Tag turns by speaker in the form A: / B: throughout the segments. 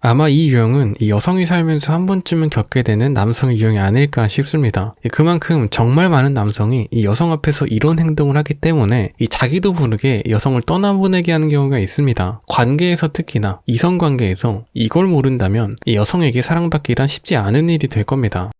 A: 아마 이 유형은 이 여성이 살면서 한 번쯤은 겪게 되는 남성의 유형이 아닐까 싶습니다. 그만큼 정말 많은 남성이 이 여성 앞에서 이런 행동을 하기 때문에 이 자기도 모르게 여성을 떠나보내게 하는 경우가 있습니다. 관계에서 특히나 이성 관계에서 이걸 모른다면 이 여성에게 사랑받기란 쉽지 않은 일이 될 겁니다.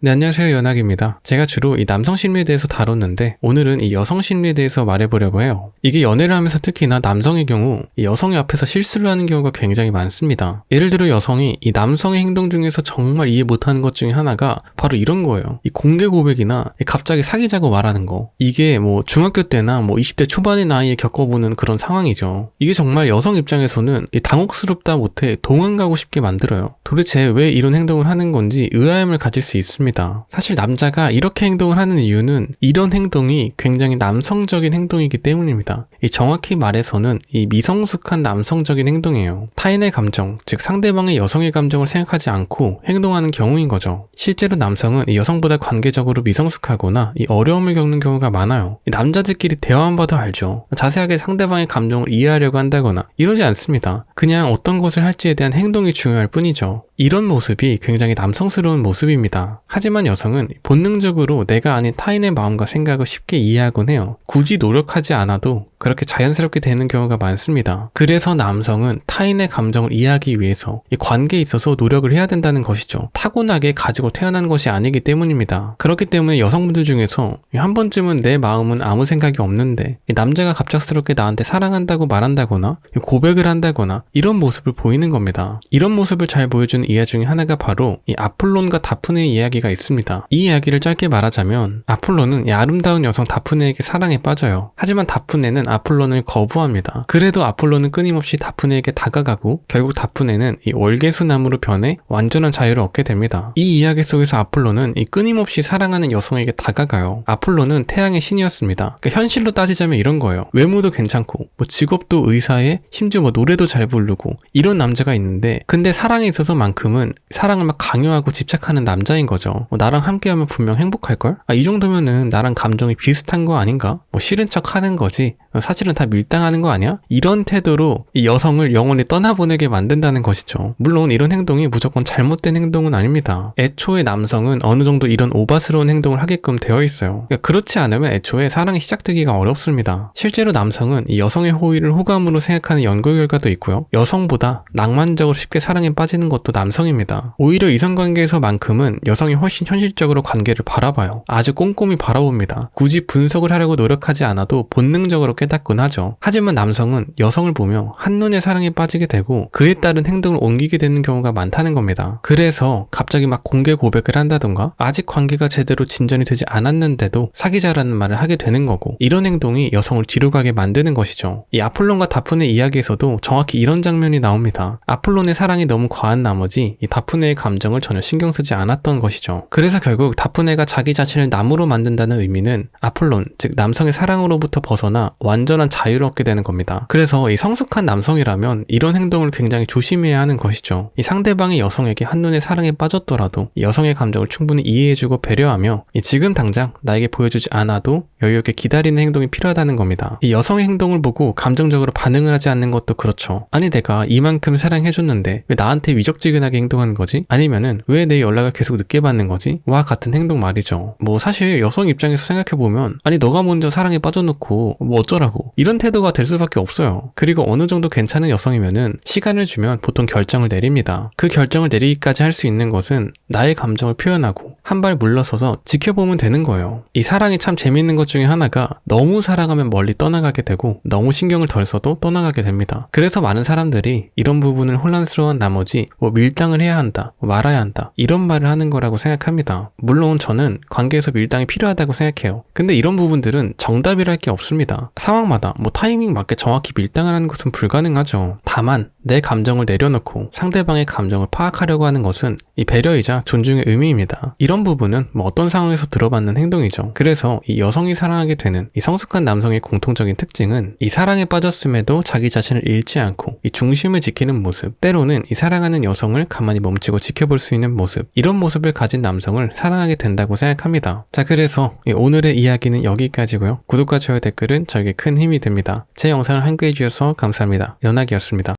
A: 네, 안녕하세요. 연학입니다. 제가 주로 이 남성 심리에 대해서 다뤘는데 오늘은 이 여성 심리에 대해서 말해보려고 해요. 이게 연애를 하면서 특히나 남성의 경우 이 여성의 앞에서 실수를 하는 경우가 굉장히 많습니다. 예를 들어 여성이 이 남성의 행동 중에서 정말 이해 못하는 것 중에 하나가 바로 이런 거예요. 이 공개 고백이나 갑자기 사귀자고 말하는 거. 이게 뭐 중학교 때나 뭐 20대 초반의 나이에 겪어보는 그런 상황이죠. 이게 정말 여성 입장에서는 당혹스럽다 못해 도망가고 싶게 만들어요. 도대체 왜 이런 행동을 하는 건지 의아함을 가질 수 있습니다. 사실 남자가 이렇게 행동을 하는 이유는 이런 행동이 굉장히 남성적인 행동이기 때문입니다. 정확히 말해서는 이 미성숙한 남성적인 행동이에요. 타인의 감정, 즉 상대방의 여성의 감정을 생각하지 않고 행동하는 경우인 거죠. 실제로 남성은 이 여성보다 관계적으로 미성숙하거나 이 어려움을 겪는 경우가 많아요. 남자들끼리 대화만 봐도 알죠. 자세하게 상대방의 감정을 이해하려고 한다거나 이러지 않습니다. 그냥 어떤 것을 할지에 대한 행동이 중요할 뿐이죠. 이런 모습이 굉장히 남성스러운 모습입니다. 하지만 여성은 본능적으로 내가 아닌 타인의 마음과 생각을 쉽게 이해하곤 해요. 굳이 노력하지 않아도 그렇게 자연스럽게 되는 경우가 많습니다. 그래서 남성은 타인의 감정을 이해하기 위해서 이 관계에 있어서 노력을 해야 된다는 것이죠. 타고나게 가지고 태어난 것이 아니기 때문입니다. 그렇기 때문에 여성분들 중에서 한 번쯤은 내 마음은 아무 생각이 없는데 남자가 갑작스럽게 나한테 사랑한다고 말한다거나 고백을 한다거나 이런 모습을 보이는 겁니다. 이런 모습을 잘 보여주는 이야 중에 하나가 바로 이 아폴론과 다프네의 이야기가 있습니다. 이 이야기를 짧게 말하자면 아폴론은 이 아름다운 여성 다프네에게 사랑에 빠져요. 하지만 다프네는 아폴론을 거부합니다. 그래도 아폴론은 끊임없이 다프네에게 다가가고 결국 다프네는 이 월계수나무로 변해 완전한 자유를 얻게 됩니다. 이 이야기 속에서 아폴론은 이 끊임없이 사랑하는 여성에게 다가가요. 아폴론은 태양의 신이었습니다. 그러니까 현실로 따지자면 이런 거예요. 외모도 괜찮고 뭐 직업도 의사에 심지어 뭐 노래도 잘 부르고 이런 남자가 있는데 근데 사랑에 있어서만큼은 사랑을 막 강요하고 집착하는 남자인 거죠. 나랑 함께하면 분명 행복할걸? 이 정도면은 나랑 감정이 비슷한 거 아닌가? 뭐 싫은 척 하는 거지. 사실은 다 밀당하는 거 아니야? 이런 태도로 이 여성을 영원히 떠나보내게 만든다는 것이죠. 물론 이런 행동이 무조건 잘못된 행동은 아닙니다. 애초에 남성은 어느 정도 이런 오바스러운 행동을 하게끔 되어 있어요. 그러니까 그렇지 않으면 애초에 사랑이 시작되기가 어렵습니다. 실제로 남성은 이 여성의 호의를 호감으로 생각하는 연구 결과도 있고요. 여성보다 낭만적으로 쉽게 사랑에 빠지는 것도 남성입니다. 오히려 이성관계에서만큼은 여성이 훨씬 현실적으로 관계를 바라봐요. 아주 꼼꼼히 바라봅니다. 굳이 분석을 하려고 노력하지 않아도 본능적으로 깨닫곤 하죠. 하지만 남성은 여성을 보며 한눈에 사랑에 빠지게 되고 그에 따른 행동을 옮기게 되는 경우가 많다는 겁니다. 그래서 갑자기 막 공개 고백을 한다던가 아직 관계가 제대로 진전이 되지 않았는데도 사귀자라는 말을 하게 되는 거고 이런 행동이 여성을 뒤로 가게 만드는 것이죠. 이 아폴론과 다프네 이야기에서도 정확히 이런 장면이 나옵니다. 아폴론의 사랑이 너무 과한 나머지 이 다프네의 감정을 전혀 신경 쓰지 않았던 것이죠. 그래서 결국 다프네가 자기 자신을 나무로 만든다는 의미는 아폴론, 즉 남성의 사랑으로부터 벗어나 완전한 자유를 얻게 되는 겁니다. 그래서 이 성숙한 남성이라면 이런 행동을 굉장히 조심해야 하는 것이죠. 이 상대방의 여성에게 한눈에 사랑에 빠졌더라도 이 여성의 감정을 충분히 이해해주고 배려하며 지금 당장 나에게 보여주지 않아도 여유있게 기다리는 행동이 필요하다는 겁니다. 이 여성의 행동을 보고 감정적으로 반응을 하지 않는 것도 그렇죠. 아니 내가 이만큼 사랑해줬는데 왜 나한테 위적지근하게 행동하는 거지? 아니면은 왜 내 연락을 계속 늦게 받는 거지? 와 같은 행동 말이죠. 뭐 사실 여성 입장에서 생각해보면 아니 너가 먼저 사랑에 빠져놓고 뭐 어쩌라고 이런 태도가 될 수밖에 없어요. 그리고 어느 정도 괜찮은 여성이면은 시간을 주면 보통 결정을 내립니다. 그 결정을 내리기까지 할 수 있는 것은 나의 감정을 표현하고 한 발 물러서서 지켜보면 되는 거예요. 이 사랑이 참 재밌는 것 중에 하나가 너무 사랑하면 멀리 떠나가게 되고 너무 신경을 덜 써도 떠나가게 됩니다. 그래서 많은 사람들이 이런 부분을 혼란스러워한 나머지 뭐 밀당을 해야 한다, 말아야 한다 이런 말을 하는 거라고 생각합니다. 물론 저는 관계에서 밀당이 필요하다고 생각해요. 근데 이런 부분들은 정답이랄 게 없습니다. 상황마다 뭐 타이밍 맞게 정확히 밀당을 하는 것은 불가능하죠. 다만 내 감정을 내려놓고 상대방의 감정을 파악하려고 하는 것은 이 배려이자 존중의 의미입니다. 이런 부분은 뭐 어떤 상황에서 들어봤는 행동이죠. 그래서 이 여성이 사랑하게 되는 이 성숙한 남성의 공통적인 특징은 이 사랑에 빠졌음에도 자기 자신을 잃지 않고 이 중심을 지키는 모습, 때로는 이 사랑하는 여성을 가만히 멈추고 지켜볼 수 있는 모습, 이런 모습을 가진 남성을 사랑하게 된다고 생각합니다. 자, 그래서 오늘의 이야기는 여기까지고요. 구독과 좋아요, 댓글은 저에게 큰 힘이 됩니다. 제 영상을 함께 해주셔서 감사합니다. 연학이었습니다.